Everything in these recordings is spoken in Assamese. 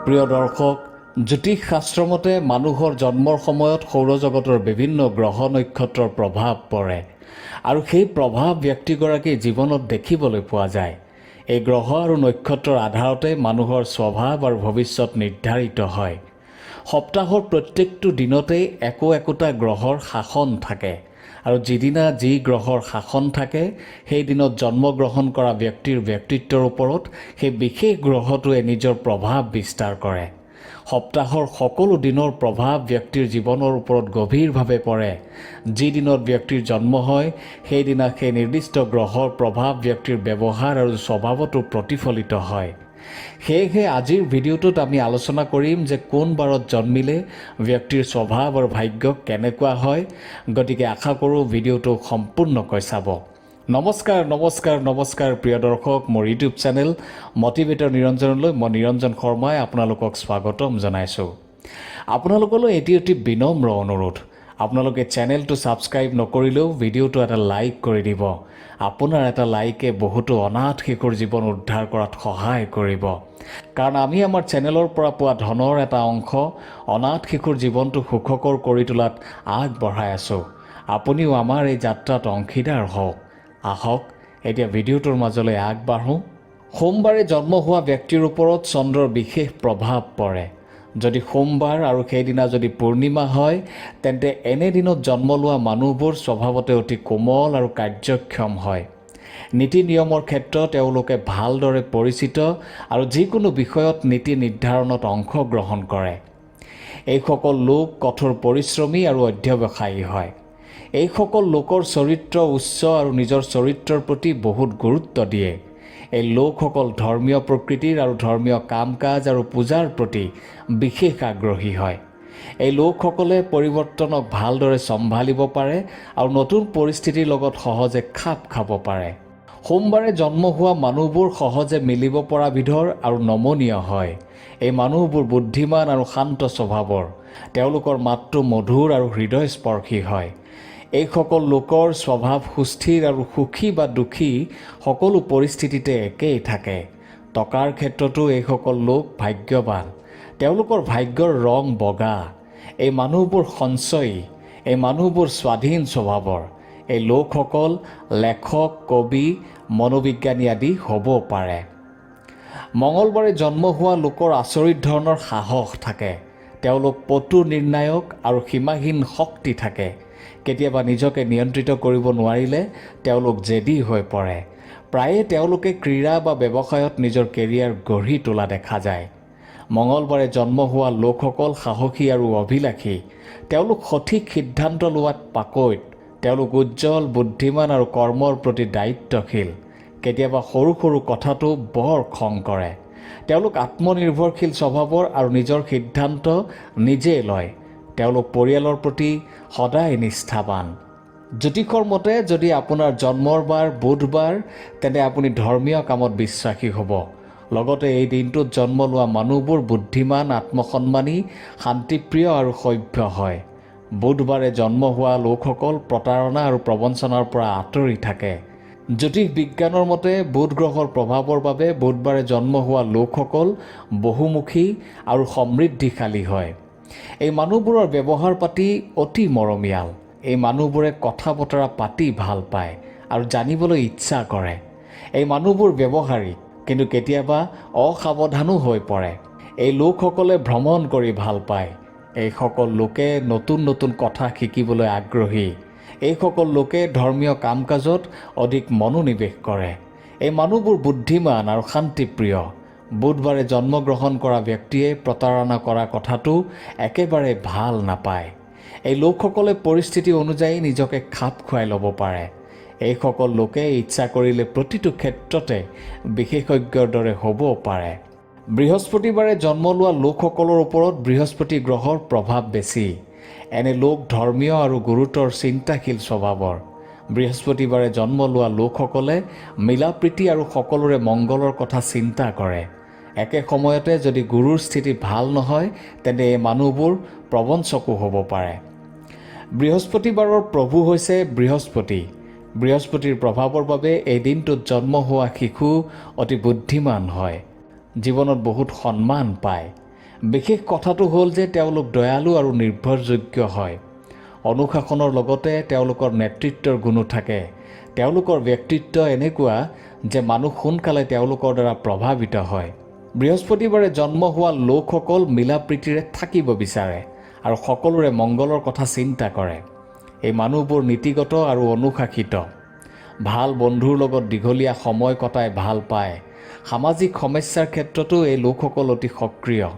প্ৰিয় দৰ্শক, জ্যোতিষ শাস্ত্ৰ মতে মানুহৰ জন্মৰ সময়ত সৌৰজগতৰ বিভিন্ন গ্ৰহ নক্ষত্ৰৰ প্ৰভাৱ পৰে আৰু সেই প্ৰভাৱ ব্যক্তিগৰাকীৰ জীৱনত দেখিবলৈ পোৱা যায়। এই গ্ৰহ আৰু নক্ষত্ৰৰ আধাৰতে মানুহৰ স্বভাৱ আৰু ভৱিষ্যত নিৰ্ধাৰিত হয়। সপ্তাহৰ প্ৰত্যেকটো দিনতেই একোটা গ্ৰহৰ শাসন থাকে আৰু যিদিনা যি গ্ৰহৰ শাসন থাকে সেই দিনত জন্মগ্ৰহণ কৰা ব্যক্তিৰ ব্যক্তিত্বৰ ওপৰত সেই বিশেষ গ্ৰহটোৱে নিজৰ প্ৰভাৱ বিস্তাৰ কৰে। সপ্তাহৰ সকলো দিনৰ প্ৰভাৱ ব্যক্তিৰ জীৱনৰ ওপৰত গভীৰভাৱে পৰে। যি দিনত ব্যক্তিৰ জন্ম হয় সেইদিনা সেই নিৰ্দিষ্ট গ্ৰহৰ প্ৰভাৱ ব্যক্তিৰ ব্যৱহাৰ আৰু স্বভাৱতো প্ৰতিফলিত হয়। সেয়েহে আজিৰ ভিডিঅ'টোত আমি আলোচনা কৰিম যে কোন বাৰত জন্মিলে ব্যক্তিৰ স্বভাৱ আৰু ভাগ্য কেনেকুৱা হয়। গতিকে আশা কৰোঁ ভিডিঅ'টো সম্পূৰ্ণকৈ চাব। নমস্কাৰ প্ৰিয় দৰ্শক, মোৰ ইউটিউব চেনেল মটিভেটৰ নিৰঞ্জনলৈ মই নিৰঞ্জন শৰ্মাই আপোনালোকক স্বাগতম জনাইছোঁ। আপোনালোকলৈ এটি অতি বিনম্ৰ অনুৰোধ, আপোনালোকে চেনেলটো ছাবস্ক্ৰাইব নকৰিলেও ভিডিঅ'টো এটা লাইক কৰি দিব। আপোনাৰ এটা লাইকে বহুতো অনাথ শিশুৰ জীৱন উদ্ধাৰ কৰাত সহায় কৰিব, কাৰণ আমি আমাৰ চেনেলৰ পৰা পোৱা ধনৰ এটা অংশ অনাথ শিশুৰ জীৱনটো সুখকৰ কৰি তোলাত আগবঢ়াই আছোঁ। আপুনিও আমাৰ এই যাত্ৰাত অংশীদাৰ হওক। আহক এতিয়া ভিডিঅ'টোৰ মাজলৈ আগবাঢ়োঁ। সোমবাৰে জন্ম হোৱা ব্যক্তিৰ ওপৰত চন্দ্ৰৰ বিশেষ প্ৰভাৱ পৰে। যদি সোমবাৰ আৰু সেইদিনা যদি পূৰ্ণিমা হয় তেন্তে এনে দিনত জন্ম লোৱা মানুহবোৰ স্বভাৱতে অতি কোমল আৰু কাৰ্যক্ষম হয়। নীতি নিয়মৰ ক্ষেত্ৰত তেওঁলোকে ভালদৰে পৰিচিত আৰু যিকোনো বিষয়ত নীতি নিৰ্ধাৰণত অংশগ্ৰহণ কৰে। এইসকল লোক কঠোৰ পৰিশ্ৰমী আৰু অধ্যৱসায়ী হয়। এইসকল লোকৰ চৰিত্ৰ উচ্চ আৰু নিজৰ চৰিত্ৰৰ প্ৰতি বহুত গুৰুত্ব দিয়ে। এই লোকসকল ধৰ্মীয় প্ৰকৃতিৰ আৰু ধৰ্মীয় কাম কাজ আৰু পূজাৰ প্ৰতি বিশেষ আগ্ৰহী হয়। এই লোকসকলে পৰিৱৰ্তনক ভালদৰে চম্ভালিব পাৰে আৰু নতুন পৰিস্থিতিৰ লগত সহজে খাপ খাব পাৰে। সোমবাৰে জন্ম হোৱা মানুহবোৰ সহজে মিলিব পৰা বিধৰ আৰু নমনীয় হয়। এই মানুহবোৰ বুদ্ধিমান আৰু শান্ত স্বভাৱৰ। তেওঁলোকৰ মাতটো মধুৰ আৰু হৃদয়স্পৰ্শী হয়। এইসকল লোকৰ স্বভাৱ সুস্থিৰ আৰু সুখী বা দুখী সকলো পৰিস্থিতিতে একেই থাকে। টকাৰ ক্ষেত্ৰতো এইসকল লোক ভাগ্যৱান। তেওঁলোকৰ ভাগ্যৰ ৰং বগা। এই মানুহবোৰ সঞ্চয়ী। এই মানুহবোৰ স্বাধীন স্বভাৱৰ। এই লোকসকল লেখক, কবি, মনোবিজ্ঞানী আদি হ'ব পাৰে। মঙলবাৰে জন্ম হোৱা লোকৰ আচৰিত ধৰণৰ সাহস থাকে। তেওঁলোক পটু, নিৰ্ণায়ক আৰু সীমাহীন শক্তি থাকে। কেতিয়াবা নিজকে নিয়ন্ত্ৰিত কৰিব নোৱাৰিলে তেওঁলোক জেদী হৈ পৰে। প্ৰায়ে তেওঁলোকে ক্ৰীড়া বা ব্যৱসায়ত নিজৰ কেৰিয়াৰ গঢ়ি তোলা দেখা যায়। মঙলবাৰে জন্ম হোৱা লোকসকল সাহসী আৰু অভিলাষী। তেওঁলোক সঠিক সিদ্ধান্ত লোৱাত পাকৈত। তেওঁলোক উজ্জ্বল, বুদ্ধিমান আৰু কৰ্মৰ প্ৰতি দায়িত্বশীল। কেতিয়াবা সৰু সৰু কথাটো বৰ খং কৰে। তেওঁলোক আত্মনিৰ্ভৰশীল স্বভাৱৰ আৰু নিজৰ সিদ্ধান্ত নিজেই লয়। তেওঁলোক পৰিয়ালৰ প্ৰতি সদায় নিষ্ঠাৱান। জ্যোতিষৰ মতে যদি আপোনাৰ জন্মৰ বাৰ বুধবাৰ তেন্তে আপুনি ধৰ্মীয় কামত বিশ্বাসী হ'ব। লগতে এই দিনটোত জন্ম লোৱা মানুহবোৰ বুদ্ধিমান, আত্মসন্মানী, শান্তিপ্ৰিয় আৰু সভ্য হয়। বুধবাৰে জন্ম হোৱা লোকসকল প্ৰতাৰণা আৰু প্ৰবঞ্চনাৰ পৰা আঁতৰি থাকে। জ্যোতিষ বিজ্ঞানৰ মতে বুধ গ্ৰহৰ প্ৰভাৱৰ বাবে বুধবাৰে জন্ম হোৱা লোকসকল বহুমুখী আৰু সমৃদ্ধিশালী হয়। এই মানুহবোৰৰ ব্যৱহাৰ পাতি অতি মৰমীয়াল। এই মানুহবোৰে কথা বতৰা পাতি ভাল পায় আৰু জানিবলৈ ইচ্ছা কৰে। এই মানুহবোৰ ব্যৱহাৰিক, কিন্তু কেতিয়াবা অসাৱধানো হৈ পৰে। এই লোকসকলে ভ্ৰমণ কৰি ভাল পায়। এইসকল লোকে নতুন নতুন কথা শিকিবলৈ আগ্ৰহী। এইসকল লোকে ধৰ্মীয় কাম কাজত অধিক মনোনিৱেশ কৰে। এই মানুহবোৰ বুদ্ধিমান আৰু শান্তিপ্ৰিয়। বুধবাৰে জন্মগ্ৰহণ কৰা ব্যক্তিয়ে প্ৰতাৰণা কৰা কথাটো একেবাৰে ভাল নাপায়। এই লোকসকলে পৰিস্থিতি অনুযায়ী নিজকে খাপ খুৱাই ল'ব পাৰে। এইসকল লোকে ইচ্ছা কৰিলে প্ৰতিটো ক্ষেত্ৰতে বিশেষজ্ঞৰ দৰে হ'ব পাৰে। বৃহস্পতিবাৰে জন্ম লোৱা লোকসকলৰ ওপৰত বৃহস্পতি গ্ৰহৰ প্ৰভাৱ বেছি। এনে লোক ধৰ্মীয় আৰু গুৰুতৰ চিন্তাশীল স্বভাৱৰ। বৃহস্পতিবাৰে জন্ম লোৱা লোকসকলে মিলাপ্ৰীতি আৰু সকলোৰে মংগলৰ কথা চিন্তা কৰে। একে সময়তে যদি গুৰুৰ স্থিতি ভাল নহয় তেন্তে এই মানুহবোৰ প্ৰবঞ্চকো হ'ব পাৰে। বৃহস্পতিবাৰৰ প্ৰভু হৈছে বৃহস্পতি। বৃহস্পতিৰ প্ৰভাৱৰ বাবে এই দিনটোত জন্ম হোৱা শিশু অতি বুদ্ধিমান হয়। জীৱনত বহুত সন্মান পায়। বিশেষ কথাটো হ'ল যে তেওঁলোক দয়ালু আৰু নিৰ্ভৰযোগ্য হয়। অনুশাসনৰ লগতে তেওঁলোকৰ নেতৃত্বৰ গুণো থাকে। তেওঁলোকৰ ব্যক্তিত্ব এনেকুৱা যে মানুহ সোনকালে তেওঁলোকৰ দ্বাৰা প্ৰভাৱিত হয়। বৃহস্পতিবাৰে জন্ম হোৱা লোকসকল মিলা প্ৰীতিৰে থাকিব বিচাৰে আৰু সকলোৰে মংগলৰ কথা চিন্তা কৰে। এই মানুহবোৰ নীতিগত আৰু অনুশাসিত। ভাল বন্ধুৰ লগত দীঘলীয়া সময় কটাই ভাল পায়। সামাজিক সমস্যাৰ ক্ষেত্ৰতো এই লোকসকল অতি সক্ৰিয়।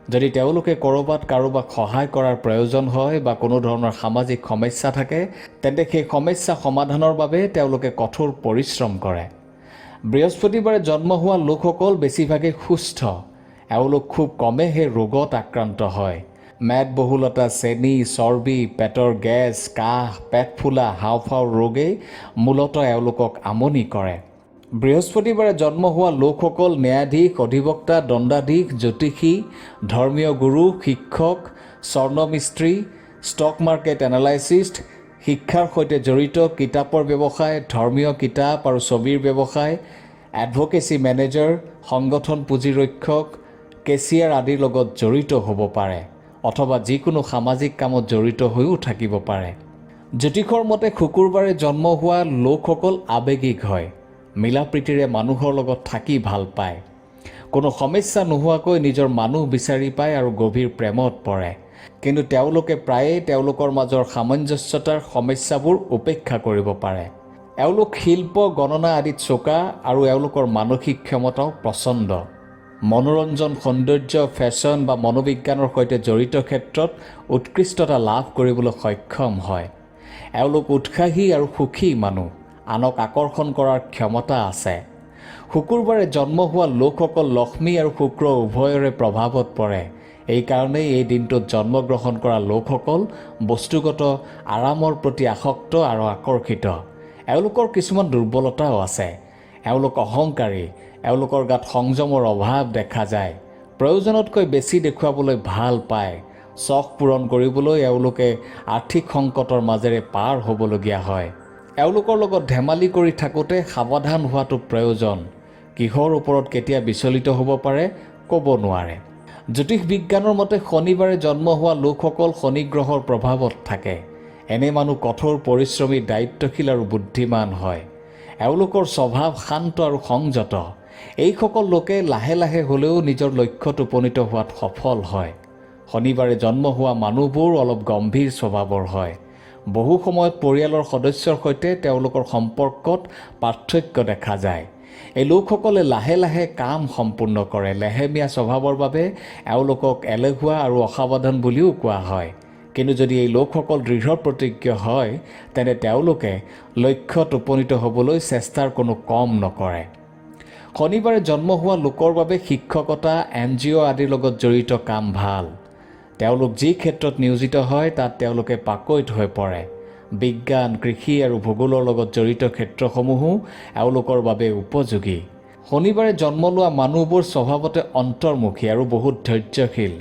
যদি তেওঁলোকে ক'ৰবাত কাৰোবাক সহায় কৰাৰ প্ৰয়োজন হয় বা কোনো ধৰণৰ সামাজিক সমস্যা থাকে, তেন্তে সেই সমস্যা সমাধানৰ বাবে তেওঁলোকে কঠোৰ পৰিশ্ৰম কৰে। বৃহস্পতিবাৰে জন্ম হোৱা লোকসকল বেছিভাগেই সুস্থ। এওঁলোক খুব কমেহে ৰোগত আক্ৰান্ত হয়। মেদবহুলতা, চেনি, চৰ্বি, পেটৰ গেছ, কাহ, পেট ফুলা, হাওঁফাওঁৰ ৰোগেই মূলতঃ এওঁলোকক আমনি কৰে। বৃহস্পতিবাৰে জন্ম হোৱা লোকসকল ন্যায়াধীশ, অধিবক্তা, দণ্ডাধীশ, জ্যোতিষী, ধৰ্মীয় গুৰু, শিক্ষক, স্বৰ্ণমিস্ত্ৰী, ষ্টক মাৰ্কেট এনালাইছিষ্ট, শিক্ষাৰ সৈতে জড়িত, কিতাপৰ ব্যৱসায়, ধৰ্মীয় কিতাপ আৰু ছবিৰ ব্যৱসায়, এডভকেচি মেনেজাৰ, সংগঠন পুঁজিৰক্ষক, কেচিয়াৰ আদিৰ লগত জড়িত হ'ব পাৰে অথবা যিকোনো সামাজিক কামত জড়িত হৈও থাকিব পাৰে। জ্যোতিষৰ মতে শুকুৰবাৰে জন্ম হোৱা লোকসকল আৱেগিক হয়। মিলা প্ৰীতিৰে মানুহৰ লগত থাকি ভাল পায়। কোনো সমস্যা নোহোৱাকৈ নিজৰ মানুহ বিচাৰি পায় আৰু গভীৰ প্ৰেমত পৰে। কিন্তু তেওঁলোকে প্ৰায়েই তেওঁলোকৰ মাজৰ সামঞ্জস্যতাৰ সমস্যাবোৰ উপেক্ষা কৰিব পাৰে। এওঁলোক শিল্প, গণনা আদিত চোকা আৰু এওঁলোকৰ মানসিক ক্ষমতাও প্ৰচণ্ড। মনোৰঞ্জন, সৌন্দৰ্য, ফেশ্বন বা মনোবিজ্ঞানৰ সৈতে জড়িত ক্ষেত্ৰত উৎকৃষ্টতা লাভ কৰিবলৈ সক্ষম হয়। এওঁলোক উৎসাহী আৰু সুখী মানুহ। আনক আকৰ্ষণ কৰাৰ ক্ষমতা আছে। শুকুৰবাৰে জন্ম হোৱা লোকসকল লক্ষ্মী আৰু শুক্ৰ উভয়ৰে প্ৰভাৱত পৰে। এইকাৰণেই এই দিনটোত জন্মগ্ৰহণ কৰা লোকসকল বস্তুগত আৰামৰ প্ৰতি আসক্ত আৰু আকৰ্ষিত। এওঁলোকৰ কিছুমান দুৰ্বলতাও আছে। এওঁলোক অহংকাৰী। এওঁলোকৰ গাত সংযমৰ অভাৱ দেখা যায়। প্ৰয়োজনতকৈ বেছি দেখুৱাবলৈ ভাল পায়। চখ পূৰণ কৰিবলৈ এওঁলোকে আৰ্থিক সংকটৰ মাজেৰে পাৰ হ'বলগীয়া হয়। এওঁলোকৰ লগত ধেমালি কৰি থাকোঁতে সাৱধান হোৱাটো প্ৰয়োজন। কিহৰ ওপৰত কেতিয়া বিচলিত হ'ব পাৰে ক'ব নোৱাৰে। জ্যোতিষ বিজ্ঞানৰ মতে শনিবাৰে জন্ম হোৱা লোকসকল শনি গ্ৰহৰ প্ৰভাৱত থাকে। এনে মানুহ কঠোৰ পৰিশ্ৰমী, দায়িত্বশীল আৰু বুদ্ধিমান হয়। এওঁলোকৰ স্বভাৱ শান্ত আৰু সংযত। এইসকল লোকে লাহে লাহে হ'লেও নিজৰ লক্ষ্যত উপনীত হোৱাত সফল হয়। শনিবাৰে জন্ম হোৱা মানুহবোৰ অলপ গম্ভীৰ স্বভাৱৰ হয়। বহু সময়ত পৰিয়ালৰ সদস্যৰ সৈতে তেওঁলোকৰ সম্পৰ্কত পাৰ্থক্য দেখা যায়। এই লোকসকলে লাহে লাহে কাম সম্পূৰ্ণ কৰে। লেহেমীয়া স্বভাৱৰ বাবে এওঁলোকক এলেহুৱা আৰু অসাৱধান বুলিও কোৱা হয়। কিন্তু যদি এই লোকসকল দৃঢ় প্ৰতিজ্ঞ হয়, তেন্তে তেওঁলোকে লক্ষ্যত উপনীত হ'বলৈ চেষ্টাৰ কোনো কম নকৰে। শনিবাৰে জন্ম হোৱা লোকৰ বাবে শিক্ষকতা, NGO আদিৰ লগত জড়িত কাম ভাল। তেওঁলোক যি ক্ষেত্ৰত নিয়োজিত হয় তাত তেওঁলোকে পাকৈত হৈ পৰে। বিজ্ঞান, কৃষি আৰু ভূগোলৰ লগত জড়িত ক্ষেত্ৰসমূহো এওঁলোকৰ বাবে উপযোগী। শনিবাৰে জন্ম লোৱা মানুহবোৰ স্বভাৱতে অন্তৰ্মুখী আৰু বহুত ধৈৰ্যশীল।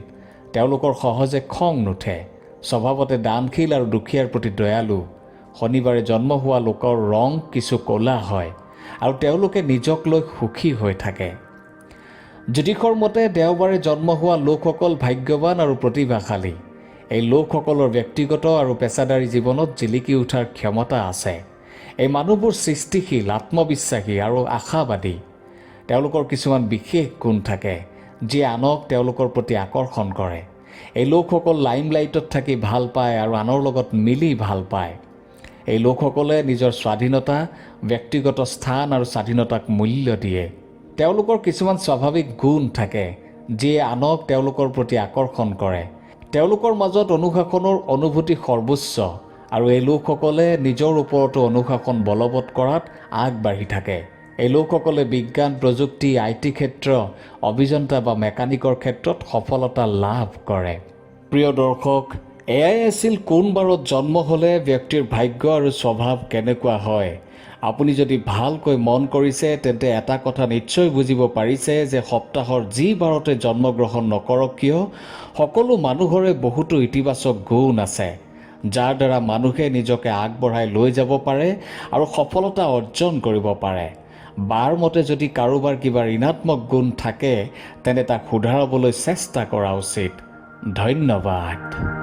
তেওঁলোকৰ সহজে খং নুঠে। স্বভাৱতে দানশীল আৰু দুখীয়াৰ প্ৰতি দয়ালু। শনিবাৰে জন্ম হোৱা লোকৰ ৰং কিছু ক'লা হয় আৰু তেওঁলোকে নিজক লৈ সুখী হৈ থাকে। জ্যোতিষৰ মতে দেওবাৰে জন্ম হোৱা লোকসকল ভাগ্যৱান আৰু প্ৰতিভাশালী। এই লোকসকলৰ ব্যক্তিগত আৰু পেছাদাৰী জীৱনত জিলিকি উঠাৰ ক্ষমতা আছে। এই মানুহবোৰ সৃষ্টিশীল, আত্মবিশ্বাসী আৰু আশাবাদী। তেওঁলোকৰ কিছুমান বিশেষ গুণ থাকে যিয়ে আনক তেওঁলোকৰ প্ৰতি আকৰ্ষণ কৰে। এই লোকসকল লাইমলাইটত থাকি ভাল পায় আৰু আনৰ লগত মিলি ভাল পায়। এই লোকসকলে নিজৰ স্বাধীনতা, ব্যক্তিগত স্থান আৰু স্বাধীনতাক মূল্য দিয়ে। তেওঁলোকৰ কিছুমান স্বাভাৱিক গুণ থাকে যিয়ে আনক তেওঁলোকৰ প্ৰতি আকৰ্ষণ কৰে। তেওঁলোকৰ মাজত অনুশাসনৰ অনুভূতি সৰ্বোচ্চ আৰু এই লোকসকলে নিজৰ ওপৰতো অনুশাসন বলবৎ কৰাত আগবাঢ়ি থাকে। এই লোকসকলে বিজ্ঞান, প্ৰযুক্তি, IT ক্ষেত্ৰ, অভিযন্তা বা মেকানিকৰ ক্ষেত্ৰত সফলতা লাভ কৰে। প্ৰিয় দৰ্শক, এয়াই আছিল কোন বাৰত জন্ম হ'লে ব্যক্তিৰ ভাগ্য আৰু স্বভাৱ কেনেকুৱা হয়। আপুনি যদি ভালকৈ মন কৰিছে তেন্তে এটা কথা নিশ্চয় বুজিব পাৰিছে যে সপ্তাহৰ যি বাৰতে জন্মগ্ৰহণ নকৰক কিয়, সকলো মানুহৰে বহুতো ইতিবাচক গুণ আছে, যাৰ দ্বাৰা মানুহে নিজকে আগবঢ়াই লৈ যাব পাৰে আৰু সফলতা অৰ্জন কৰিব পাৰে। বাৰ মতে যদি কাৰোবাৰ কিবা ঋণাত্মক গুণ থাকে তেন্তে তাক শুধৰাবলৈ চেষ্টা কৰা উচিত। ধন্যবাদ।